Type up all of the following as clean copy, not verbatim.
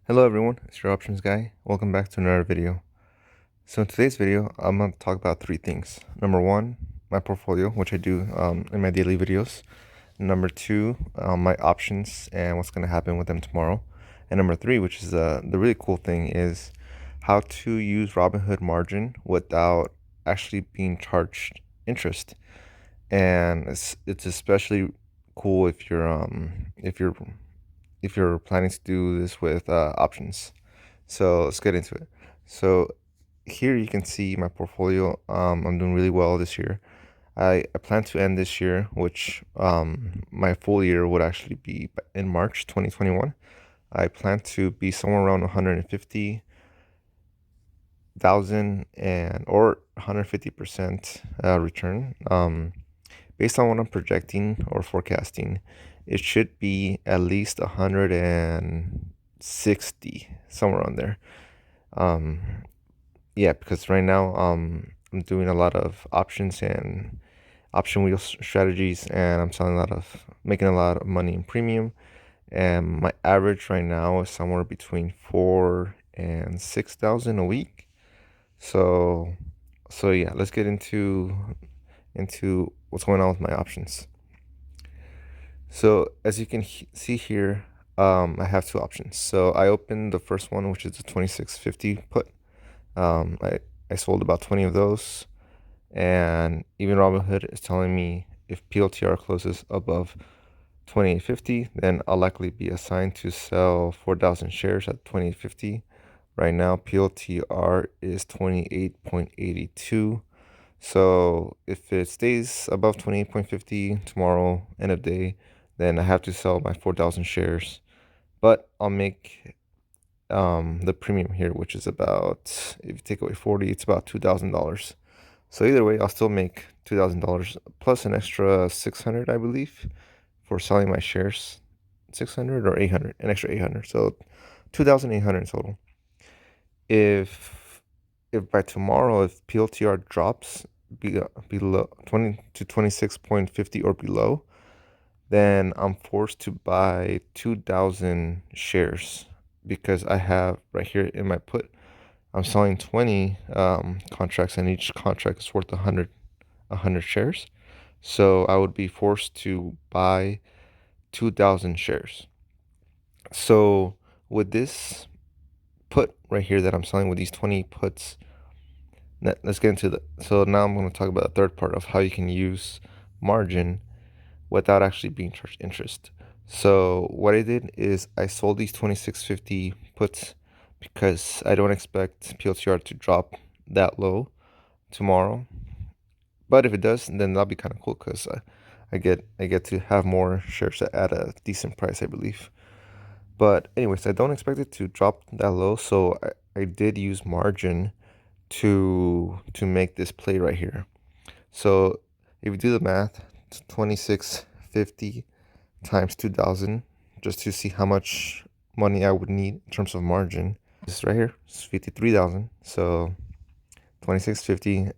Hello everyone, it's your options guy. Welcome back to another video. So in today's video, I'm going to talk about three things. Number one, my portfolio, which I do in my daily videos. Number two, my options and what's going to happen with them tomorrow. And number three, which is the really cool thing, is how to use Robinhood margin without actually being charged interest. And it's especially cool if you're planning to do this with options. So let's get into it. So here you can see my portfolio. I'm doing really well this year. I plan to end this year, which my full year would actually be in March 2021. I plan to be somewhere around 150,000 and or 150% return. Based on what I'm projecting or forecasting, it should be at least 160, somewhere on there. Um, yeah, because right now I'm doing a lot of options and option wheel strategies, and I'm selling a lot of making a lot of money in premium. And my average right now is somewhere between 4 and 6 thousand a week. So yeah, let's get into what's going on with my options. So as you can see here, I have two options. So I opened the first one, which is the 2650 put. I sold about 20 of those, and even Robinhood is telling me if PLTR closes above 2850, then I'll likely be assigned to sell 4,000 shares at 2850. Right now, PLTR is 28.82. So if it stays above 28.50 tomorrow, end of day, then I have to sell my 4,000 shares. But I'll make the premium here, which is about, if you take away 40, it's about $2,000. So either way, I'll still make $2,000 plus an extra 600, I believe, for selling my shares. 600 or 800, an extra 800. So 2,800 in total. If by tomorrow, if PLTR drops below 20 to 26.50 or below, then I'm forced to buy 2,000 shares because I have right here in my put, I'm selling 20 contracts, and each contract is worth 100 shares. So I would be forced to buy 2,000 shares. So with this put right here that I'm selling, with these 20 puts, let's get into the. So now I'm going to talk about the third part of how you can use margin without actually being charged interest. So what I did is I sold these 2650 puts because I don't expect PLTR to drop that low tomorrow. But if it does, then that'll be kind of cool because I get to have more shares at a decent price, I believe. But anyways, I don't expect it to drop that low, so I did use margin to make this play right here. So if you do the math, 2650 times 2,000, just to see how much money I would need in terms of margin. This right here is 53,000. So 2650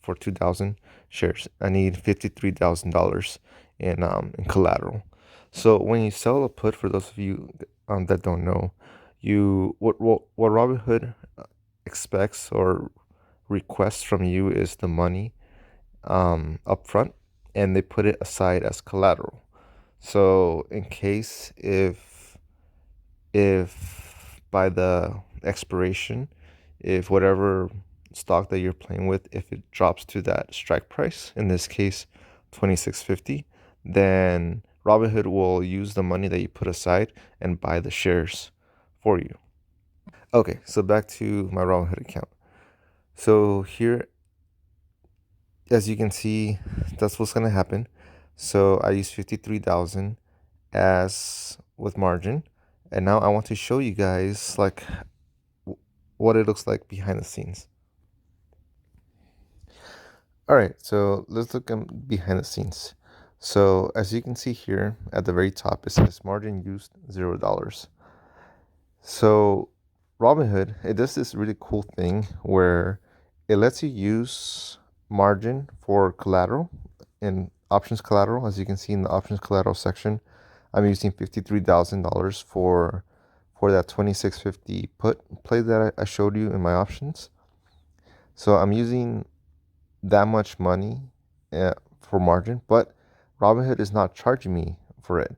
for 2,000 shares. I need $53,000 in collateral. So when you sell a put, for those of you that don't know, what Robinhood expects or requests from you is the money upfront, and they put it aside as collateral. So in case if by the expiration, if whatever stock that you're playing with, if it drops to that strike price, in this case 2650, then Robinhood will use the money that you put aside and buy the shares for you. Okay, so back to my Robinhood account. So here, as you can see, that's what's gonna happen. So I use 53,000 as with margin, and now I want to show you guys like what it looks like behind the scenes. All right, so let's look behind the scenes. So as you can see here at the very top, it says margin used $0. So Robinhood, it does this really cool thing where it lets you use margin for collateral in options collateral. As you can see in the options collateral section, I'm using $53,000 for for that 2650 put play that I showed you in my options. So I'm using that much money for margin, but Robinhood is not charging me for it.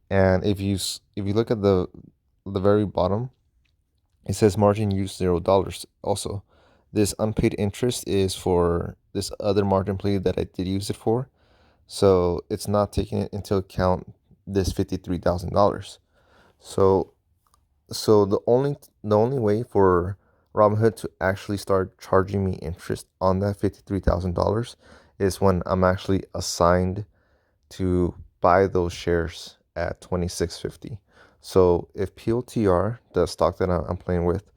And if you look at the very bottom, it says margin used $0 also. This unpaid interest is for this other margin play that I did use it for. So it's not taking it into account this $53,000. So the only way for Robinhood to actually start charging me interest on that $53,000 is when I'm actually assigned to buy those shares at 2650. So if POTR, the stock that I'm playing with,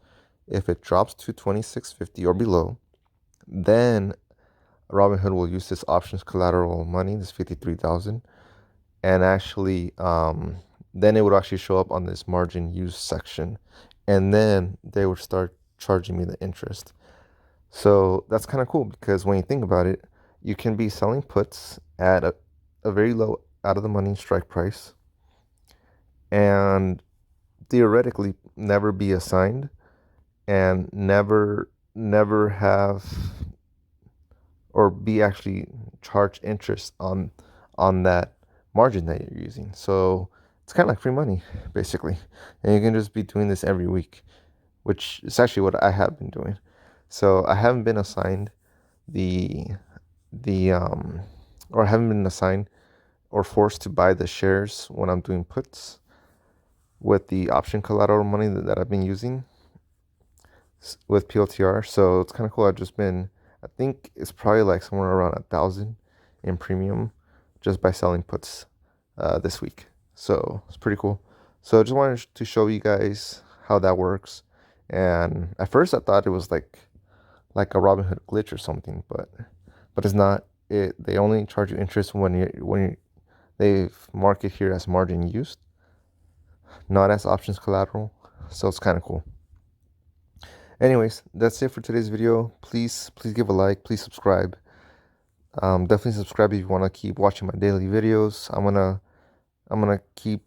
if it drops to 2650 or below, then Robinhood will use this options collateral money, this 53,000, and actually then it would actually show up on this margin use section, and then they would start charging me the interest. So that's kind of cool because when you think about it, you can be selling puts at a very low out of the money strike price and theoretically never be assigned and never have or be actually charged interest on that margin that you're using. So it's kind of like free money basically, and you can just be doing this every week, which is actually what I have been doing. So I haven't been assigned the or I haven't been assigned or forced to buy the shares when I'm doing puts with the option collateral money that I've been using with PLTR. So it's kind of cool. I've just been, I think it's probably like somewhere around 1,000 in premium just by selling puts this week. So it's pretty cool. So I just wanted to show you guys how that works. And at first I thought it was like a Robinhood glitch or something, but it's not. They only charge you interest when they mark it here as margin used, not as options collateral. So it's kind of cool. Anyways, that's it for today's video. Please give a like. Please subscribe. Definitely subscribe if you want to keep watching my daily videos. I'm gonna keep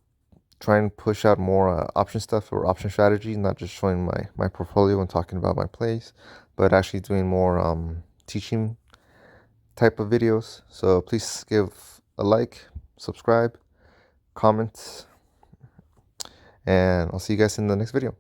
trying to push out more option stuff or option strategies, not just showing my portfolio and talking about my plays, but actually doing more teaching type of videos. So please give a like, subscribe, comment, and I'll see you guys in the next video.